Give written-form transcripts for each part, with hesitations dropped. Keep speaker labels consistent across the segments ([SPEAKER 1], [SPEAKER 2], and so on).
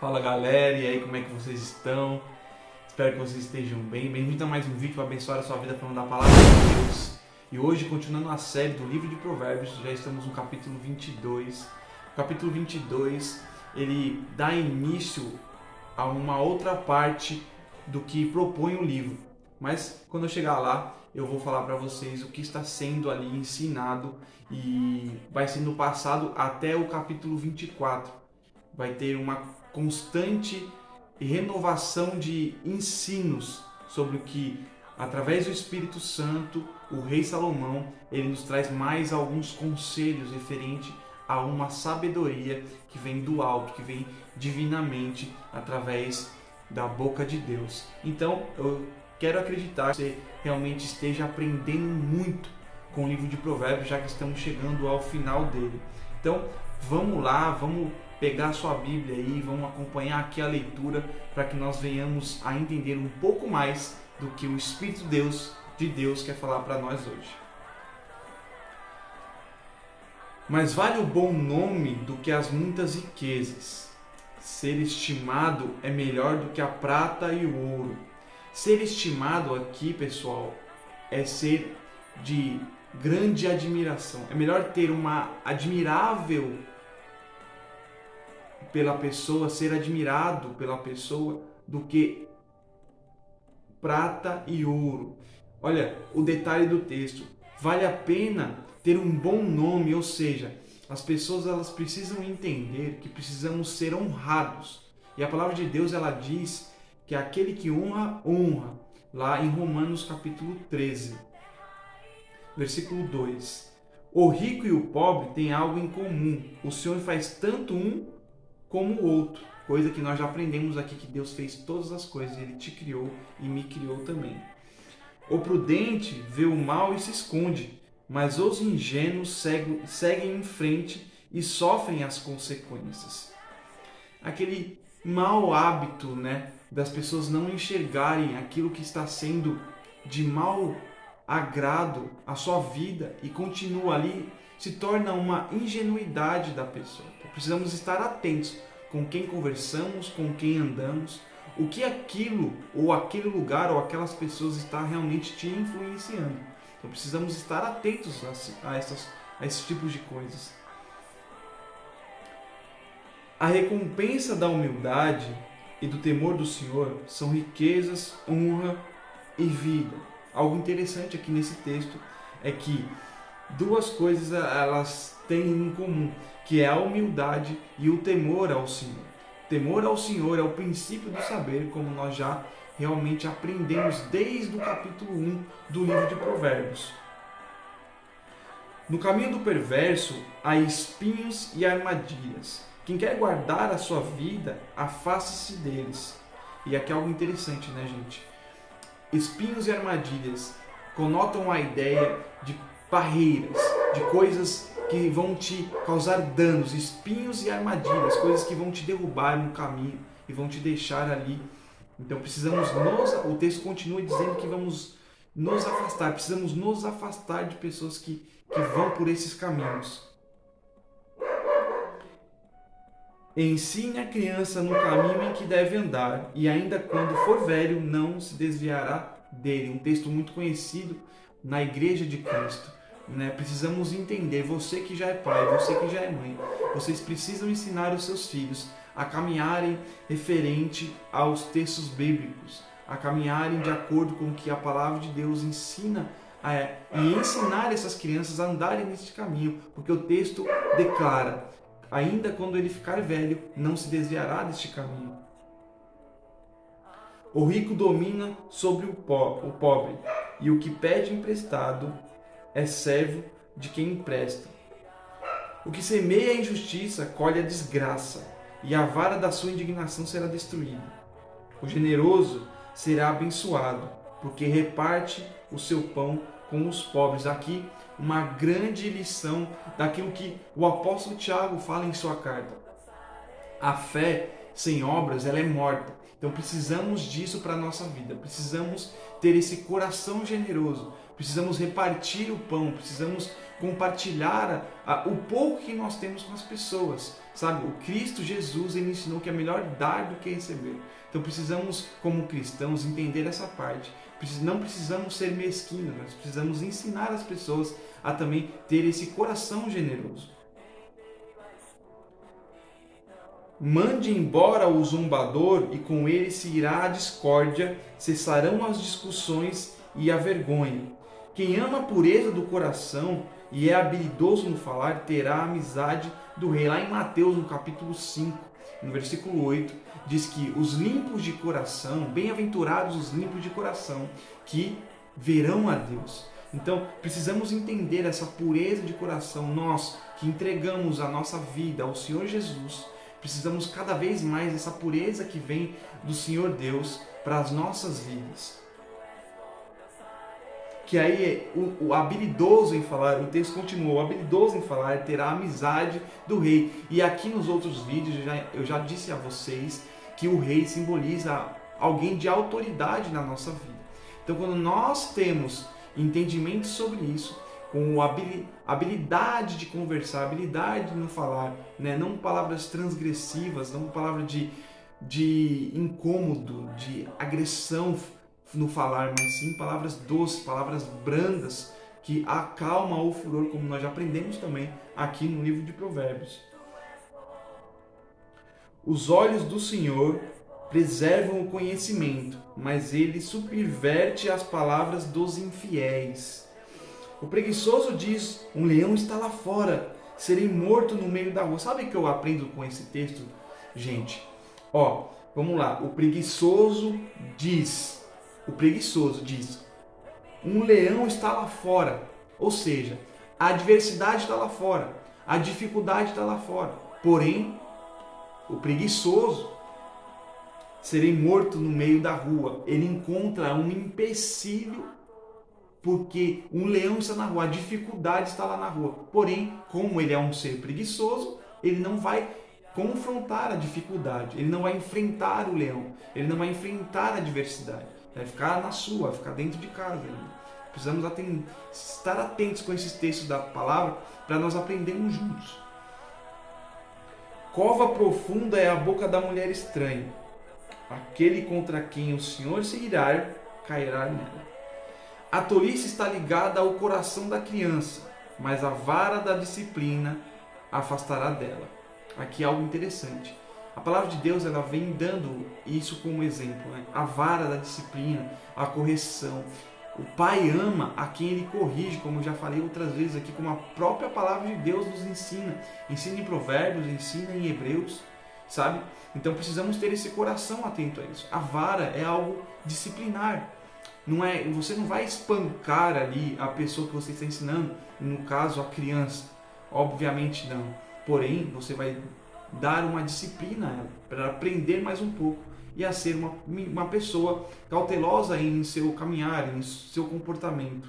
[SPEAKER 1] Fala galera, e aí como é que vocês estão? Espero que vocês estejam bem. Bem-vindo a mais um vídeo para abençoar a sua vida falando da Palavra de Deus. E hoje, continuando a série do livro de Provérbios, já estamos no capítulo 22. O capítulo 22, ele dá início a uma outra parte do que propõe o livro. Mas quando eu chegar lá, eu vou falar para vocês o que está sendo ali ensinado e vai sendo passado até o capítulo 24. Vai ter uma constante renovação de ensinos sobre o que, através do Espírito Santo, o rei Salomão, ele nos traz mais alguns conselhos referente a uma sabedoria que vem do alto, que vem divinamente através da boca de Deus. Então, eu quero acreditar que você realmente esteja aprendendo muito com o livro de Provérbios, já que estamos chegando ao final dele. Então, vamos lá, vamos pegar a sua Bíblia aí, vamos acompanhar aqui a leitura para que nós venhamos a entender um pouco mais do que o Espírito de Deus quer falar para nós hoje. Mas vale o bom nome do que as muitas riquezas. Ser estimado é melhor do que a prata e o ouro. Ser estimado aqui, pessoal, é ser de grande admiração. É melhor ter uma admirável pela pessoa, ser admirado pela pessoa, do que prata e ouro. Olha o detalhe do texto. Vale a pena ter um bom nome, ou seja, as pessoas elas precisam entender que precisamos ser honrados. E a palavra de Deus ela diz que aquele que honra, honra. Lá em Romanos capítulo 13, versículo 2. O rico e o pobre têm algo em comum. O Senhor faz tanto um como o outro. Coisa que nós já aprendemos aqui, que Deus fez todas as coisas. Ele te criou e me criou também. O prudente vê o mal e se esconde, mas os ingênuos seguem em frente e sofrem as consequências. Aquele mau hábito, das pessoas não enxergarem aquilo que está sendo de mau agrado à sua vida e continua ali, se torna uma ingenuidade da pessoa. Então, precisamos estar atentos com quem conversamos, com quem andamos, o que aquilo ou aquele lugar ou aquelas pessoas está realmente te influenciando. Então precisamos estar atentos a esses tipos de coisas. A recompensa da humildade e do temor do Senhor são riquezas, honra e vida. Algo interessante aqui nesse texto é que duas coisas elas têm em comum, que é a humildade e o temor ao Senhor. O temor ao Senhor é o princípio do saber, como nós já realmente aprendemos desde o capítulo 1 do livro de Provérbios. No caminho do perverso há espinhos e armadilhas. Quem quer guardar a sua vida, afaste-se deles. E aqui é algo interessante, gente? Espinhos e armadilhas conotam a ideia de barreiras, de coisas que vão te causar danos, espinhos e armadilhas, coisas que vão te derrubar no caminho e vão te deixar ali. Então o texto continua dizendo que vamos nos afastar, precisamos nos afastar de pessoas que vão por esses caminhos. Ensine a criança no caminho em que deve andar, e ainda quando for velho não se desviará dele. Um texto muito conhecido na Igreja de Cristo. Precisamos entender, você que já é pai, você que já é mãe, vocês precisam ensinar os seus filhos a caminharem referente aos textos bíblicos, a caminharem de acordo com o que a palavra de Deus ensina e ensinar essas crianças a andarem neste caminho, porque o texto declara: ainda quando ele ficar velho, não se desviará deste caminho. O rico domina sobre o pobre, e o que pede emprestado é servo de quem empresta. O que semeia a injustiça colhe a desgraça, e a vara da sua indignação será destruída. O generoso será abençoado, porque reparte o seu pão com os pobres. Aqui, uma grande lição daquilo que o apóstolo Tiago fala em sua carta. A fé sem obras ela é morta. Então precisamos disso para a nossa vida, precisamos ter esse coração generoso, precisamos repartir o pão, precisamos compartilhar o pouco que nós temos com as pessoas, sabe? O Cristo Jesus, ele ensinou que é melhor dar do que receber. Então precisamos, como cristãos, entender essa parte. Não precisamos ser mesquinhos, nós precisamos ensinar as pessoas a também ter esse coração generoso. Mande embora o zombador e com ele se irá a discórdia, cessarão as discussões e a vergonha. Quem ama a pureza do coração e é habilidoso no falar, terá a amizade do rei. Lá em Mateus, no capítulo 5, no versículo 8, diz que os limpos de coração, bem-aventurados os limpos de coração, que verão a Deus. Então, precisamos entender essa pureza de coração. Nós que entregamos a nossa vida ao Senhor Jesus, precisamos cada vez mais dessa pureza que vem do Senhor Deus para as nossas vidas. Que aí o habilidoso em falar, o texto continua, o habilidoso em falar terá a amizade do rei. E aqui nos outros vídeos eu já disse a vocês que o rei simboliza alguém de autoridade na nossa vida. Então quando nós temos entendimento sobre isso, com habilidade de conversar, habilidade de não falar, né? Não palavras transgressivas, não palavra de incômodo, de agressão no falar, mas sim palavras doces, palavras brandas, que acalmam o furor, como nós já aprendemos também aqui no livro de Provérbios. Os olhos do Senhor preservam o conhecimento, mas ele subverte as palavras dos infiéis. O preguiçoso diz, um leão está lá fora, serei morto no meio da rua. Sabe o que eu aprendo com esse texto, gente? Vamos lá. O preguiçoso diz, um leão está lá fora. Ou seja, a adversidade está lá fora, a dificuldade está lá fora. Porém, o preguiçoso, serei morto no meio da rua. Ele encontra um empecilho, porque um leão está na rua, a dificuldade está lá na rua. Porém, como ele é um ser preguiçoso, ele não vai confrontar a dificuldade, ele não vai enfrentar o leão, ele não vai enfrentar a adversidade. Vai ficar na sua, vai ficar dentro de casa. Precisamos estar atentos com esses textos da palavra para nós aprendermos juntos. Cova profunda é a boca da mulher estranha. Aquele contra quem o Senhor se irar, cairá nela. A tolice está ligada ao coração da criança, mas a vara da disciplina afastará dela. Aqui algo interessante. A palavra de Deus, ela vem dando isso como exemplo, né? A vara da disciplina, a correção. O pai ama a quem ele corrige, como eu já falei outras vezes aqui, como a própria palavra de Deus nos ensina. Ensina em Provérbios, ensina em Hebreus, sabe? Então precisamos ter esse coração atento a isso. A vara é algo disciplinar. Você não vai espancar ali a pessoa que você está ensinando, no caso a criança, obviamente não. Porém, você vai dar uma disciplina a ela, para aprender mais um pouco e a ser uma pessoa cautelosa em seu caminhar, em seu comportamento.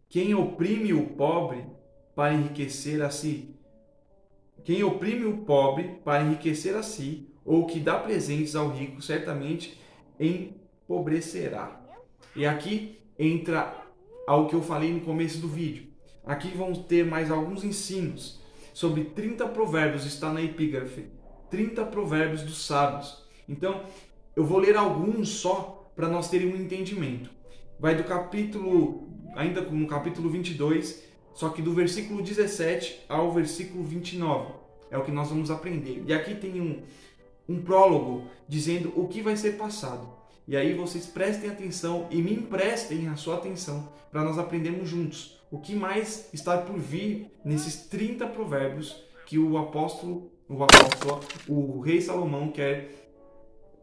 [SPEAKER 1] Quem oprime o pobre para enriquecer a si, ou que dá presentes ao rico, certamente empobrecerá. E aqui entra ao que eu falei no começo do vídeo. Aqui vamos ter mais alguns ensinos sobre 30 provérbios, está na epígrafe, 30 provérbios dos sábios. Então, eu vou ler alguns só para nós termos um entendimento. Vai do capítulo, ainda no capítulo 22, só que do versículo 17 ao versículo 29. É o que nós vamos aprender. E aqui tem um prólogo dizendo o que vai ser passado. E aí vocês prestem atenção e me emprestem a sua atenção para nós aprendermos juntos o que mais está por vir nesses 30 provérbios que o rei Salomão quer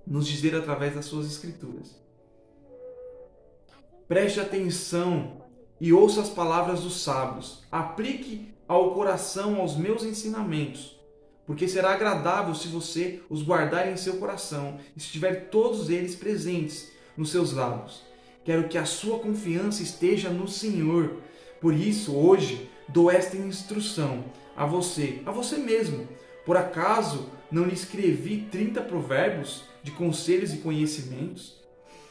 [SPEAKER 1] nos dizer através das suas escrituras. Preste atenção e ouça as palavras dos sábios. Aplique ao coração aos meus ensinamentos, porque será agradável se você os guardar em seu coração e se tiver todos eles presentes nos seus lábios. Quero que a sua confiança esteja no Senhor. Por isso, hoje, dou esta instrução a você mesmo. Por acaso não lhe escrevi 30 provérbios de conselhos e conhecimentos?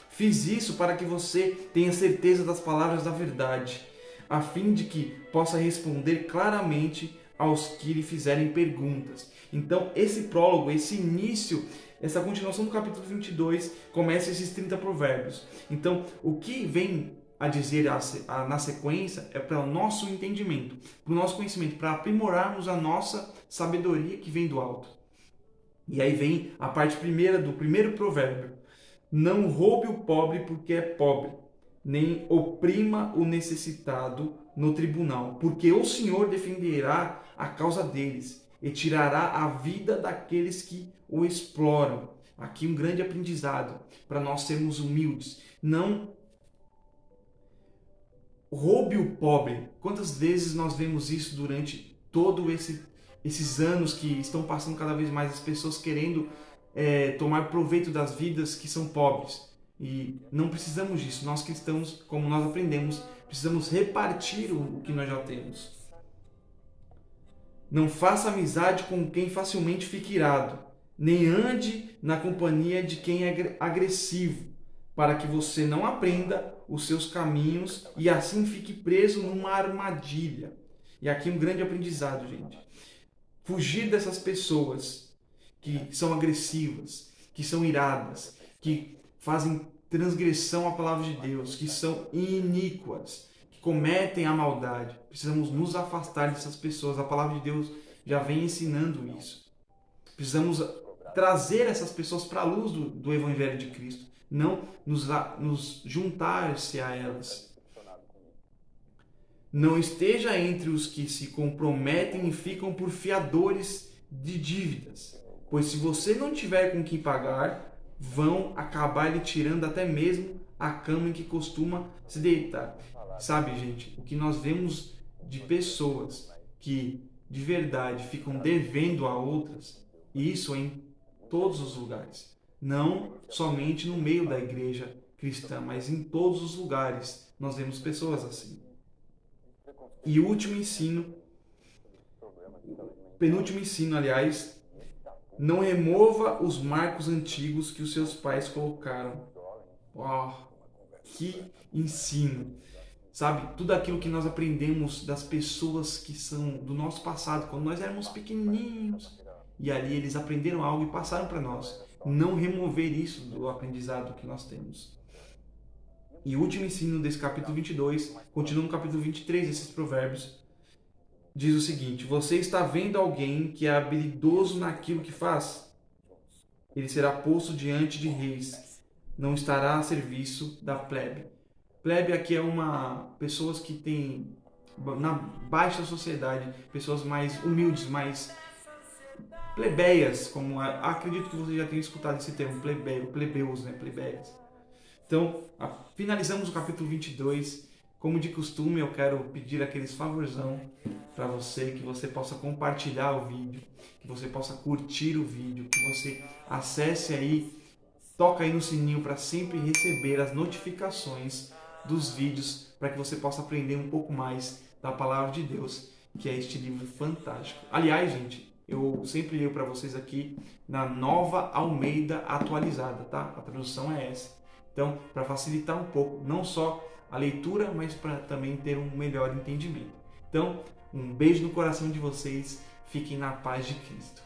[SPEAKER 1] Fiz isso para que você tenha certeza das palavras da verdade, a fim de que possa responder claramente aos que lhe fizerem perguntas. Então, esse prólogo, esse início, essa continuação do capítulo 22, começa esses 30 provérbios. Então, o que vem a dizer na sequência é para o nosso entendimento, para o nosso conhecimento, para aprimorarmos a nossa sabedoria que vem do alto. E aí vem a parte primeira do primeiro provérbio. Não roube o pobre porque é pobre, nem oprima o necessitado no tribunal, porque o Senhor defenderá a causa deles e tirará a vida daqueles que o exploram. Aqui um grande aprendizado para nós sermos humildes. Não roube o pobre. Quantas vezes nós vemos isso durante todo esses anos que estão passando cada vez mais, as pessoas querendo tomar proveito das vidas que são pobres. E não precisamos disso. Nós cristãos, como nós aprendemos, precisamos repartir o que nós já temos. Não faça amizade com quem facilmente fica irado, nem ande na companhia de quem é agressivo, para que você não aprenda os seus caminhos e assim fique preso numa armadilha. E aqui um grande aprendizado, gente. Fugir dessas pessoas que são agressivas, que são iradas, que fazem transgressão à palavra de Deus, que são iníquas, que cometem a maldade. Precisamos nos afastar dessas pessoas. A palavra de Deus já vem ensinando isso. Precisamos trazer essas pessoas para a luz do Evangelho de Cristo, não nos juntar-se a elas. Não esteja entre os que se comprometem e ficam por fiadores de dívidas, pois se você não tiver com quem pagar, vão acabar lhe tirando até mesmo a cama em que costuma se deitar. Sabe, gente, o que nós vemos de pessoas que de verdade ficam devendo a outras, e isso em todos os lugares. Não somente no meio da igreja cristã, mas em todos os lugares nós vemos pessoas assim. E o último ensino, penúltimo ensino, aliás, não remova os marcos antigos que os seus pais colocaram. Uau, que ensino! Sabe, tudo aquilo que nós aprendemos das pessoas que são do nosso passado, quando nós éramos pequenininhos, e ali eles aprenderam algo e passaram para nós. Não remover isso do aprendizado que nós temos. E o último ensino desse capítulo 22, continua no capítulo 23 desses provérbios, diz o seguinte: você está vendo alguém que é habilidoso naquilo que faz? Ele será posto diante de reis, não estará a serviço da plebe. Plebe aqui é pessoas que têm, na baixa sociedade, pessoas mais humildes, mais plebeias, como acredito que você já tenha escutado esse termo, plebeus, né? Plebeias. Então, finalizamos o capítulo 22. Como de costume, eu quero pedir aqueles favorzão para você, que você possa compartilhar o vídeo, que você possa curtir o vídeo, que você acesse aí, toca aí no sininho para sempre receber as notificações dos vídeos, para que você possa aprender um pouco mais da palavra de Deus, que é este livro fantástico. Aliás, gente, eu sempre leio para vocês aqui na Nova Almeida Atualizada, tá? A tradução é essa. Então, para facilitar um pouco, não só a leitura, mas para também ter um melhor entendimento. Então, um beijo no coração de vocês, fiquem na paz de Cristo.